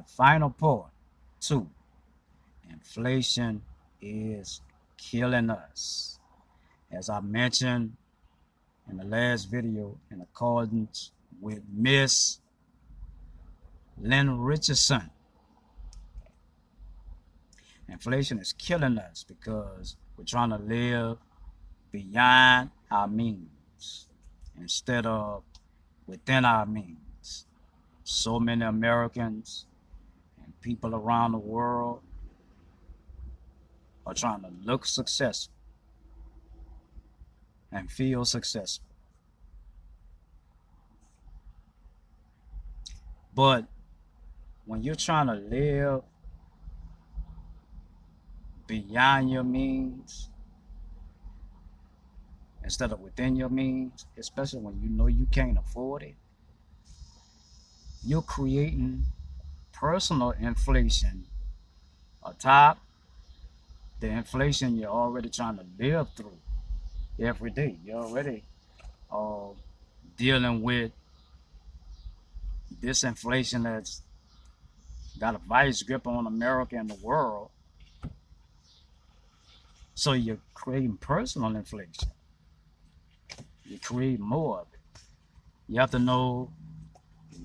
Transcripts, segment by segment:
the final part. Two, inflation is killing us. As I mentioned in the last video, in accordance with Miss Lynn Richardson, inflation is killing us because we're trying to live beyond our means instead of within our means. So many Americans and people around the world are trying to look successful and feel successful. But when you're trying to live beyond your means instead of within your means, especially when you know you can't afford it, you're creating personal inflation atop the inflation you're already trying to live through every day. You're already dealing with this inflation that's got a vice grip on America and the world. So you're creating personal inflation. You create more of it. You have to know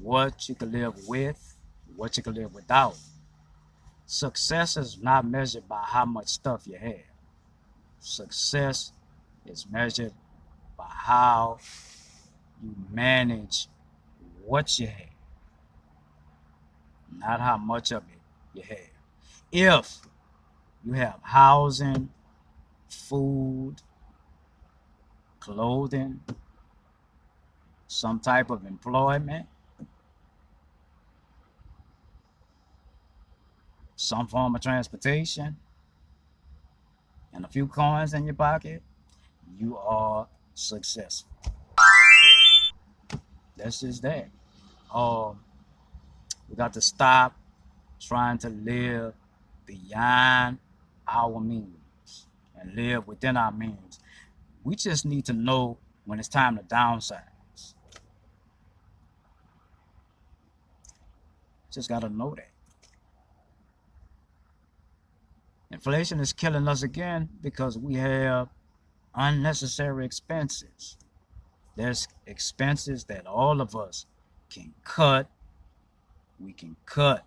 what you can live with, what you can live without. Success is not measured by how much stuff you have. Success is measured by how you manage what you have, not how much of it you have. If you have housing, food, clothing, some type of employment, some form of transportation, and a few coins in your pocket, you are successful. That's just that. We got to stop trying to live beyond our means and live within our means. We just need to know when it's time to downsize. Just got to know that. Inflation is killing us again because we have unnecessary expenses. There's expenses that all of us can cut. We can cut.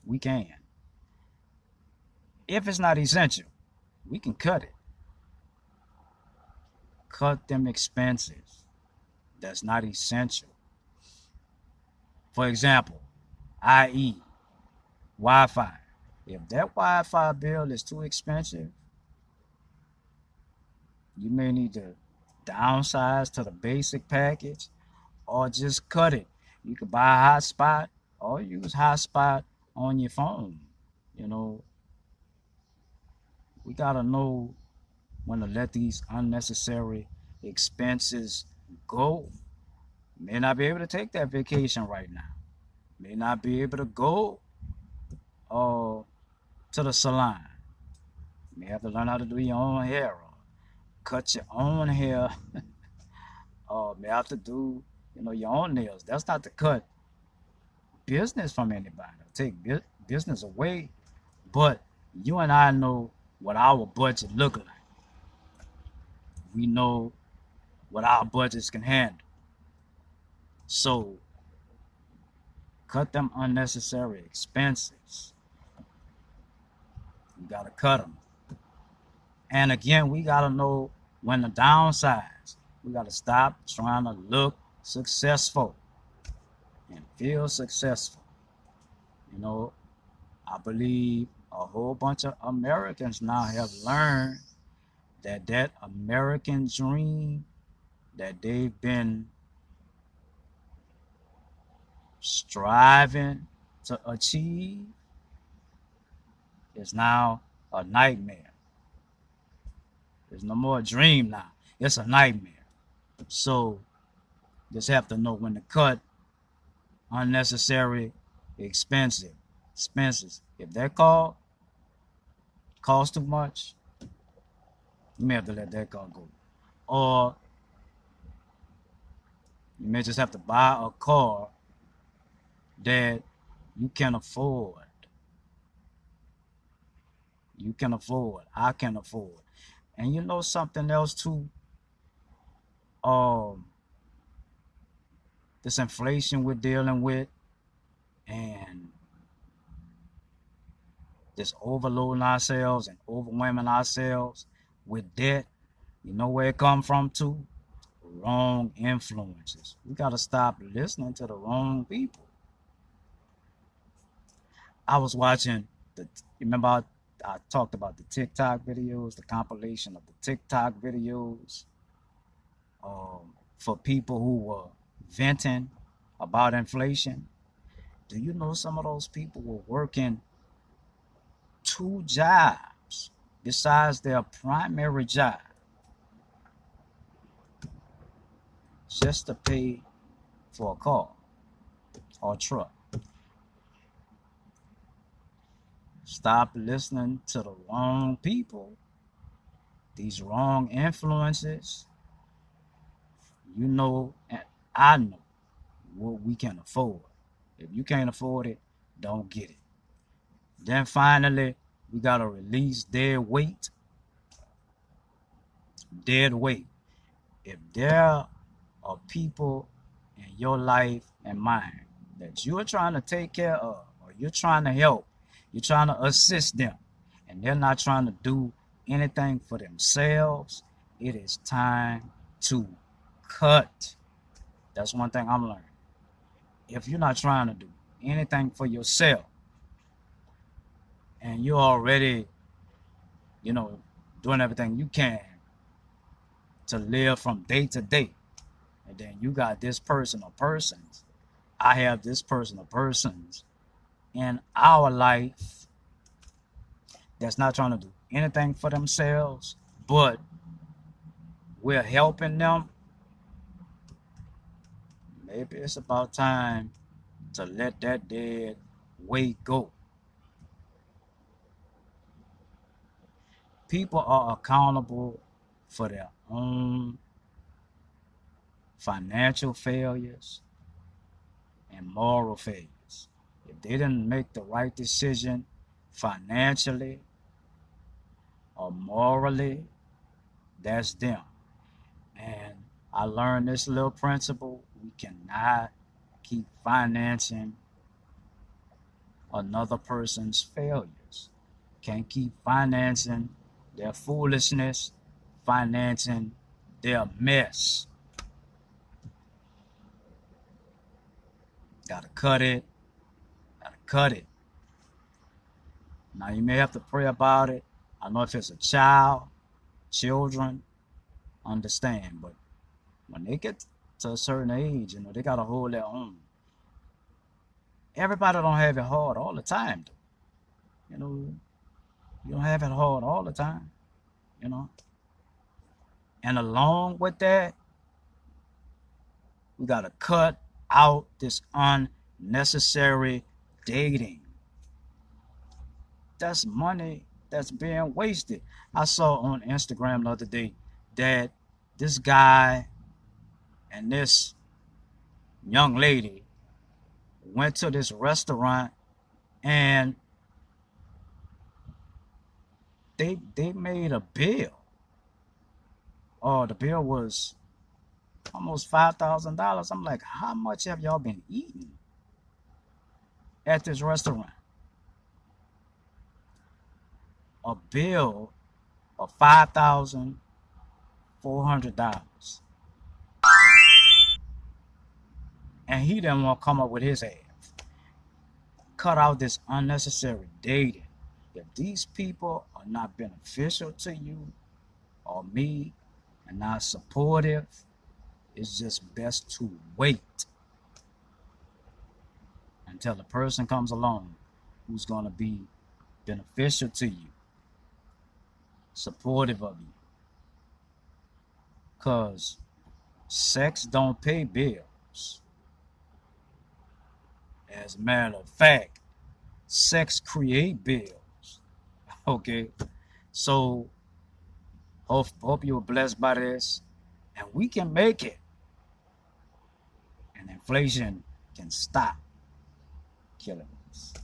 We can. If it's not essential, we can cut it. Cut them expenses that's not essential. For example, i.e., Wi-Fi. If that Wi-Fi bill is too expensive, you may need to downsize to the basic package or just cut it. You could buy a hotspot or use hotspot on your phone. You know, we gotta know when to let these unnecessary expenses go. May not be able to take that vacation right now. May not be able to go to the salon. You may have to learn how to do your own hair or cut your own hair. Or may have to do, your own nails. That's not to cut business from anybody. Take business away. But you and I know what our budget look like. We know what our budgets can handle. So cut them unnecessary expenses. We gotta cut them. And again, we gotta know when to downsize. We gotta stop trying to look successful and feel successful. I believe a whole bunch of Americans now have learned that American dream that they've been striving to achieve is now a nightmare. There's no more dream now. It's a nightmare. So just have to know when to cut unnecessary expenses. If that costs too much, you may have to let that car go. Or you may just have to buy a car that You can afford. You can afford. I can afford. And you know something else too? Um, this inflation we're dealing with and this overloading ourselves and overwhelming ourselves with debt. You know where it come from too? Wrong influences. We gotta stop listening to the wrong people. I was watching the remember I talked about the TikTok videos, the compilation of the TikTok videos for people who were venting about inflation. Do you know some of those people were working 2 jobs besides their primary job just to pay for a car or a truck? Stop listening to the wrong people, these wrong influences. You know, and I know what we can afford. If you can't afford it, don't get it. Then finally, we got to release dead weight. Dead weight. If there are people in your life and mine that you're trying to take care of, or you're trying to help, you're trying to assist them, and they're not trying to do anything for themselves, it is time to cut. That's one thing I'm learning. If you're not trying to do anything for yourself and you're already, you know, doing everything you can to live from day to day, and then you got this person or persons, I have this person or persons in our life that's not trying to do anything for themselves, but we're helping them. Maybe it's about time to let that dead weight go. People are accountable for their own financial failures and moral failures. If they didn't make the right decision financially or morally, that's them. And I learned this little principle. We cannot keep financing another person's failures. Can't keep financing their foolishness, financing their mess. Gotta cut it. Gotta cut it. Now you may have to pray about it. I know if it's a child, children, understand, but when they get to a certain age, they gotta hold their own. Everybody don't have it hard all the time, though. You don't have it hard all the time, you know. And along with that, we gotta cut out this unnecessary dating. That's money that's being wasted. I saw on Instagram the other day that this guy and this young lady went to this restaurant and they made a bill. Oh, the bill was almost $5,000. I'm like, how much have y'all been eating at this restaurant? A bill of $5,400. And he didn't want to come up with his half. Cut out this unnecessary dating. If these people are not beneficial to you or me and not supportive, it's just best to wait until the person comes along who's going to be beneficial to you, supportive of you. Because sex don't pay bills. As a matter of fact, sex create bills. Okay? So, hope you were blessed by this. And we can make it. And inflation can stop killing Peace.